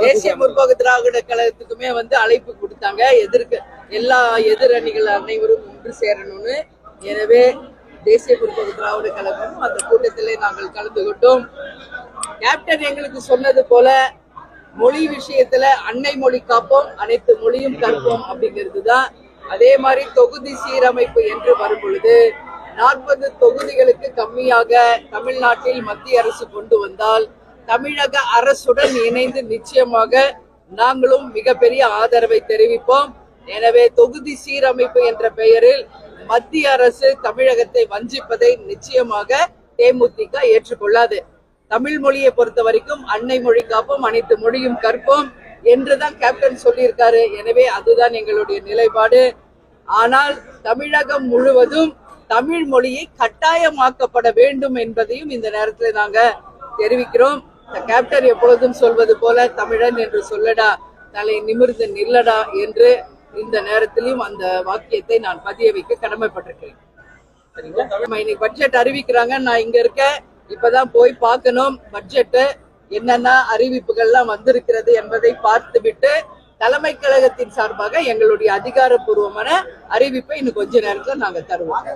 தேசிய முற்போக்கு திராவிட கழகத்துக்குமே அழைப்பு கொடுத்தாங்க. எல்லா எதிரணிகள் அனைவரும் ஒன்று சேரணும்னு. எனவே தேசிய முற்போக்கு திராவிட கழகம் அந்த கூட்டத்திலே நாங்கள் கலந்து கொண்டோம். கேப்டன் எங்களுக்கு சொன்னது போல மொழி விஷயத்துல அன்னை மொழி காப்போம், அனைத்து மொழியும் கற்போம் அப்படிங்கிறது தான். அதே மாதிரி தொகுதி சீரமைப்பு என்று வரும் பொழுது 40 தொகுதிகளுக்கு கம்மியாக தமிழ்நாட்டில் மத்திய அரசு கொண்டு வந்தால் தமிழக அரசுடன் இணைந்து நிச்சயமாக நாங்களும் மிகப்பெரிய ஆதரவை தெரிவிப்போம். எனவே தொகுதி சீரமைப்பு என்ற பெயரில் மத்திய அரசு தமிழகத்தை வஞ்சிப்பதை நிச்சயமாக தேமுதிக ஏற்றுக்கொள்ளாது. தமிழ் மொழியை பொறுத்த வரைக்கும் அன்னை மொழி காப்போம், அனைத்து மொழியும் கற்போம் என்றுதான் கேப்டன் சொல்லியிருக்காரு. எனவே அதுதான் எங்களுடைய நிலைப்பாடு. ஆனால் தமிழகம் முழுவதும் தமிழ் மொழியை கட்டாயமாக்கப்பட வேண்டும் என்பதையும் இந்த நேரத்தில் நாங்க தெரிவிக்கிறோம். கேப்டன் எப்பொழுதும் சொல்வது போல தமிழன் என்று சொல்லடா, தலை நிமிர்ந்து நில்லடா என்று இந்த நேரத்திலும் அந்த வாக்கியத்தை நான் பதிய வைக்க கடமைப்பட்டிருக்கிறேன். இன்னைக்கு பட்ஜெட் அறிவிக்கிறாங்க, நான் இங்க இருக்க, இப்பதான் போய் பார்க்கணும். பட்ஜெட் என்னென்ன அறிவிப்புகள்லாம் வந்திருக்கிறது என்பதை பார்த்துவிட்டு தலைமை கழகத்தின் சார்பாக எங்களுடைய அதிகாரப்பூர்வமான அறிவிப்பை இன்னும் கொஞ்ச நேரத்தில் நாங்கள் தருவோம்.